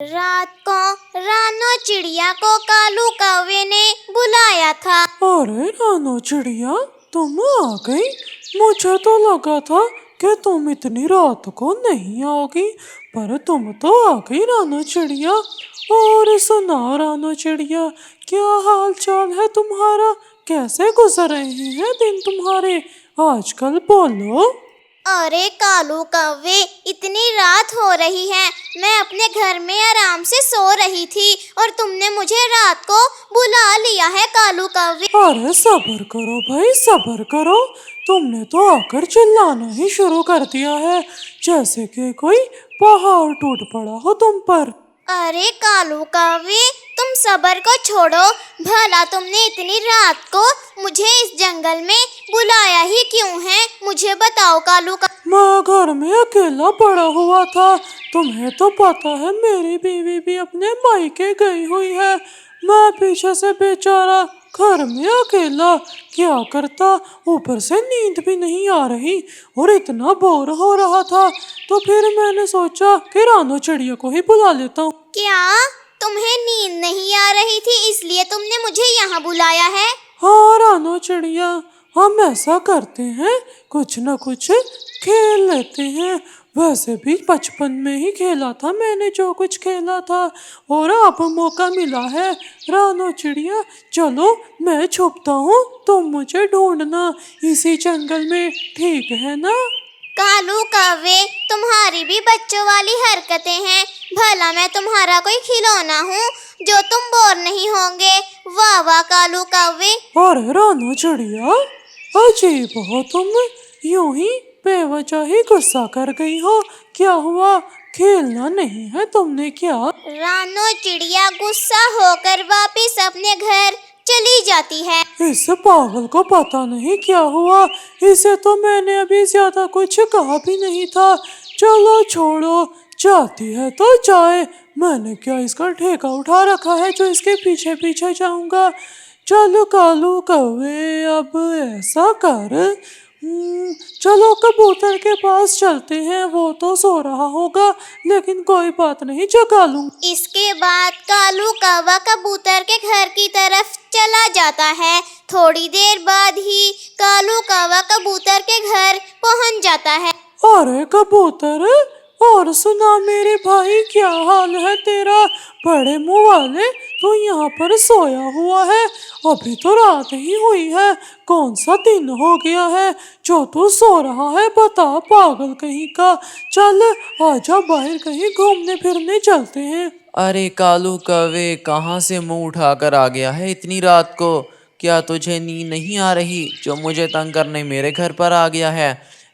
रात को रानो चिड़िया को कालू कौवे ने बुलाया था। अरे रानो चिड़िया, तुम आ गई। मुझे तो लगा था कि तुम इतनी रात को नहीं आओगी, पर तुम तो आ गई रानो चिड़िया। और सुना रानो चिड़िया, क्या हाल चाल है तुम्हारा? कैसे गुजर रहे हैं दिन तुम्हारे? आजकल बोलो। अरे कालू कौवे, इतनी रात हो रही है, मैं अपने घर में आराम से सो रही थी और तुमने मुझे रात को बुला लिया है कालू कौवे। अरे सब्र करो भाई, सब्र करो। तुमने तो आकर चिल्लाना ही शुरू कर दिया है, जैसे कि कोई पहाड़ टूट पड़ा हो तुम पर। अरे कालू कौवे, तुम सब्र को छोड़ो। भला तुमने इतनी रात को मुझे इस जंगल में बुलाया ही क्यों है? मुझे बताओ कालू कौवे। मैं घर में अकेला पड़ा हुआ था। तुम्हें तो पता है मेरी बीवी भी अपने मायके गई हुई है। मैं पीछे से बेचारा घर में अकेला क्या करता, ऊपर से नींद भी नहीं आ रही और इतना बोर हो रहा था, तो फिर मैंने सोचा कि रानो चिड़िया को ही बुला लेता हूँ। क्या तुम्हें नींद नहीं आ रही थी इसलिए तुमने मुझे यहाँ बुलाया है? हाँ रानो चिड़िया, हम ऐसा करते हैं, कुछ न कुछ खेल लेते हैं। वैसे भी बचपन में ही खेला था मैंने जो कुछ खेला था, और अब मौका मिला है। रानो चिड़िया चलो, मैं छुपता हूँ, तुम मुझे ढूंढना इसी जंगल में, ठीक है ना? कालू कौवे, तुम्हारी भी बच्चों वाली हरकतें हैं। भला मैं तुम्हारा कोई खिलौना हूँ जो तुम बोर नहीं होंगे? वाह वाह कालू कौवे। अरे रानो चिड़िया, अजीब हो तुम, यूं ही बेवजह ही गुस्सा कर गई हो। क्या हुआ, खेलना नहीं है तुमने क्या? रानो चिड़िया गुस्सा होकर वापस अपने घर चली जाती है। इस पागल को पता नहीं क्या हुआ, इसे तो मैंने अभी ज्यादा कुछ कहा भी नहीं था। चलो छोड़ो, जाती है तो जाए, मैंने क्या इसका ठेका उठा रखा है जो इसके पीछे पीछे जाऊंगा। चलो कालू कौवे, अब ऐसा कर, चलो कबूतर के पास चलते हैं, वो तो सो रहा होगा, लेकिन कोई बात नहीं, जगा लूंगा। इसके बाद कालू कौवा कबूतर के घर की तरफ चला जाता है। थोड़ी देर बाद ही कालू कौवा कबूतर के घर पहुंच जाता है। अरे कबूतर, और सुना मेरे भाई, क्या हाल है तेरा? बड़े मुंह वाले, तू यहाँ पर सोया हुआ है? अभी तो रात ही हुई है, कौन सा दिन हो गया है जो तू सो रहा है? बता पागल कहीं का। चल आजा, बाहर कहीं घूमने फिरने चलते हैं। अरे कालू कौवे, कहाँ से मुंह उठाकर आ गया है इतनी रात को? क्या तुझे नींद नहीं आ रही जो मुझे तंग करने मेरे घर पर आ गया है?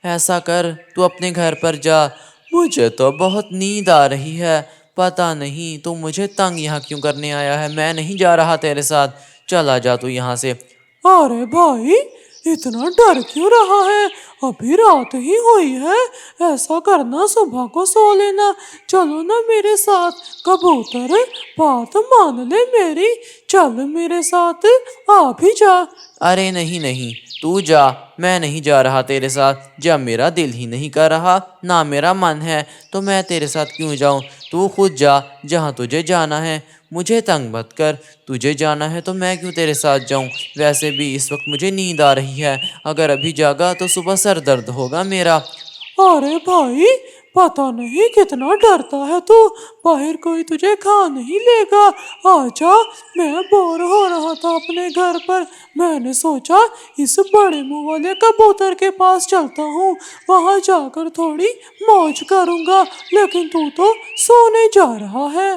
ऐसा कर, तू अपने घर पर जा, मुझे तो बहुत नींद आ रही है। पता नहीं तू मुझे तंग यहाँ क्यों करने आया है। मैं नहीं जा रहा तेरे साथ, चला जा तू यहाँ से। अरे भाई, इतना डर क्यों रहा है? अभी रात ही हुई है, ऐसा करना सुबह को सो लेना। चलो ना मेरे साथ कबूतर, बात मान ले मेरी, चल मेरे साथ, आ भी जा। अरे नहीं नहीं, तू जा, मैं नहीं जा रहा तेरे साथ। जब मेरा दिल ही नहीं कर रहा, ना मेरा मन है, तो मैं तेरे साथ क्यों जाऊं? तू खुद जा जहां तुझे जाना है, मुझे तंग मत कर। तुझे जाना है तो मैं क्यों तेरे साथ जाऊं? वैसे भी इस वक्त मुझे नींद आ रही है, अगर अभी जागा तो सुबह सर दर्द होगा मेरा। अरे भाई, पता नहीं कितना डरता है तू, बाहर कोई तुझे खा नहीं लेगा। आजा, मैं बोर हो रहा था अपने घर पर, मैंने सोचा इस बड़े मुंह वाले कबूतर के पास चलता हूँ, वहां जाकर थोड़ी मौज करूंगा, लेकिन तू तो सोने जा रहा है।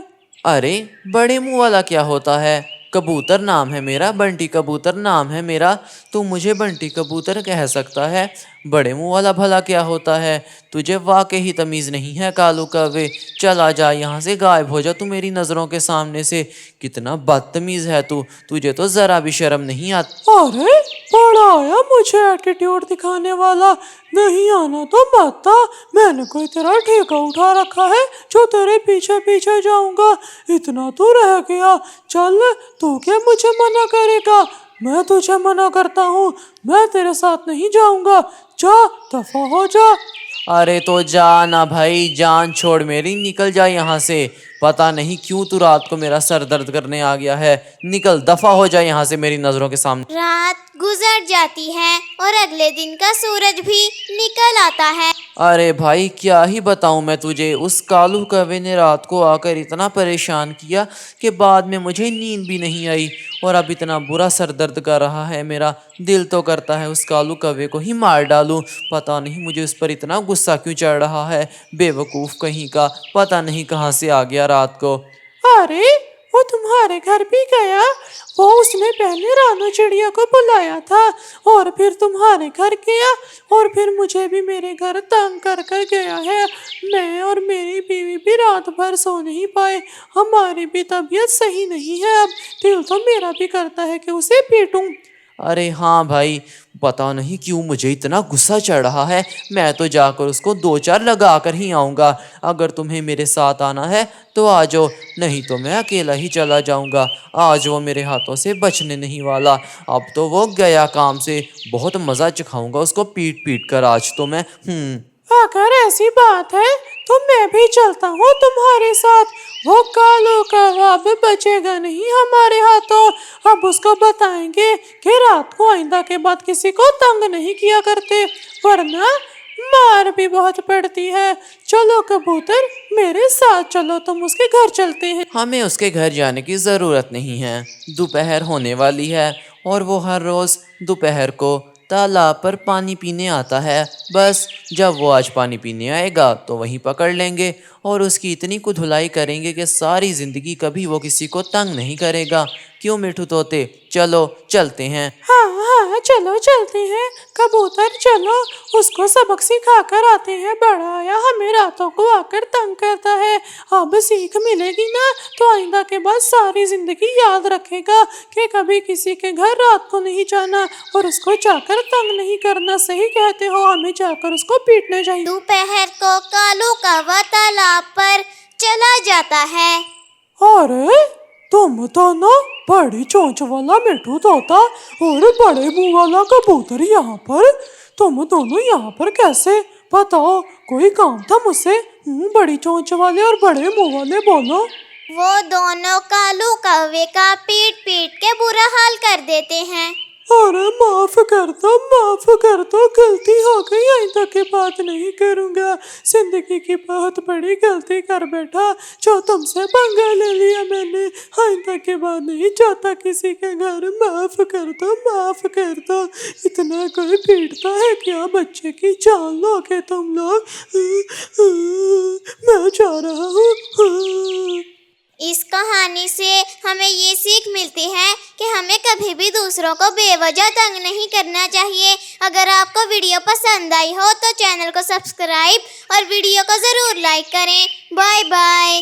अरे बड़े मुंह वाला क्या होता है? कबूतर नाम है मेरा, बंटी कबूतर नाम है मेरा। तू मुझे बंटी कबूतर कह सकता है? बड़े मुंह वाला भला क्या होता है? तुझे वाकई ही तमीज़ नहीं है कालू कौवे। चला जा यहाँ से, गायब हो जा तू मेरी नज़रों के सामने से। कितना बदतमीज़ है तू, तुझे तो ज़रा भी शर्म नहीं आती। अरे बड़ा आया मुझे एटीट्यूड दिखाने वाला, नहीं आना तो मत आ, मैंने कोई तेरा ठेका उठा रखा है जो तेरे पीछे पीछे जाऊंगा? इतना तू रह गया, चल, तू क्या मुझे मना करेगा? मैं तुझे मना करता हूँ, मैं तेरे साथ नहीं जाऊंगा, जा, दफा हो जा। अरे तो जा ना भाई, जान छोड़ मेरी, निकल जा यहाँ से। पता नहीं क्यों तू रात को मेरा सर दर्द करने आ गया है। निकल, दफा हो जाए यहाँ से मेरी नजरों के सामने। रात गुजर जाती है और अगले दिन का सूरज भी निकल आता है। अरे भाई क्या ही बताऊं मैं तुझे, उस कालू कौवे ने रात को आकर इतना परेशान किया कि बाद में मुझे नींद भी नहीं आई और अब इतना बुरा सर दर्द कर रहा है मेरा। दिल तो करता है उस कालू कौवे को ही मार डालूं। पता नहीं मुझे उस पर इतना गुस्सा क्यों चढ़ रहा है, बेवकूफ़ कहीं का, पता नहीं कहाँ से आ गया रात को। अरे वो तुम्हारे घर भी गया? वो उसने पहले रानू चिड़िया को बुलाया था और फिर तुम्हारे घर गया और फिर मुझे भी मेरे घर तंग कर कर गया है। मैं और मेरी बीवी भी रात भर सो नहीं पाए, हमारी भी तबीयत सही नहीं है। अब दिल तो मेरा भी करता है कि उसे पीटूं। अरे हाँ भाई, पता नहीं क्यों मुझे इतना गुस्सा चढ़ रहा है। मैं तो जाकर उसको 2-4 लगा कर ही आऊँगा। अगर तुम्हें मेरे साथ आना है तो आ जाओ, नहीं तो मैं अकेला ही चला जाऊँगा। आज वो मेरे हाथों से बचने नहीं वाला। अब तो वो गया काम से, बहुत मज़ा चखाऊंगा उसको पीट पीट कर आज तो मैं। अगर ऐसी बात है तो मैं भी चलता हूँ तुम्हारे साथ। वो कालू कौवा अब बचेगा नहीं हमारे हाथों। अब उसको बताएंगे कि रात को आइंदा के बाद किसी को तंग नहीं किया करते, वरना मार भी बहुत पड़ती है। चलो कबूतर, मेरे साथ चलो, तुम उसके घर चलते हैं। हमें उसके घर जाने की ज़रूरत नहीं है। दोपहर होने वाली है और वो हर रोज़ दोपहर को तालाब पर पानी पीने आता है। बस जब वो आज पानी पीने आएगा तो वहीं पकड़ लेंगे और उसकी इतनी को धुलाई करेंगे कि सारी ज़िंदगी कभी वो किसी को तंग नहीं करेगा। क्यों मिठू तोते, चलो चलते हैं। हाँ हाँ चलो चलते हैं कबूतर, चलो उसको सबक सिखा कर आते हैं। बड़ा आया हमें रातों को आकर तंग करता है, अब सीख मिलेगी ना तो आइंदा के बाद सारी जिंदगी याद रखेगा कि कभी किसी के घर रात को नहीं जाना और उसको जाकर तंग नहीं करना। सही कहते हो, हमें जाकर उसको पीटना चाहिए। दोपहर को कालू कौवा तालाब पर चला जाता है। अरे तुम तो ना बड़ी चोंच वाला मिठू तोता और बड़े मुंह वाला कबूतर यहाँ पर, तुम दोनों यहाँ पर कैसे? बताओ, कोई काम था मुझसे? बड़ी चोंच वाले और बड़े मुंह वाले, बोलो। वो दोनों कालू कौवे का पीट पीट के बुरा हाल कर देते हैं। अरे माफ कर दो, गलती हो गई, आइंदा के बात नहीं करूँगा। जिंदगी की बहुत बड़ी गलती कर बैठा जो तुमसे पंगा ले लिया मैंने। आइंदा के बाद नहीं जाता किसी के घर। माफ कर दो। इतना कोई पीटता है क्या? बच्चे की जान लोगे तुम लोग। मैं जा रहा हूँ। इस कहानी से हमें ये सीख मिलती है कि हमें कभी भी दूसरों को बेवजह तंग नहीं करना चाहिए। अगर आपको वीडियो पसंद आई हो तो चैनल को सब्सक्राइब और वीडियो को ज़रूर लाइक करें। Bye bye.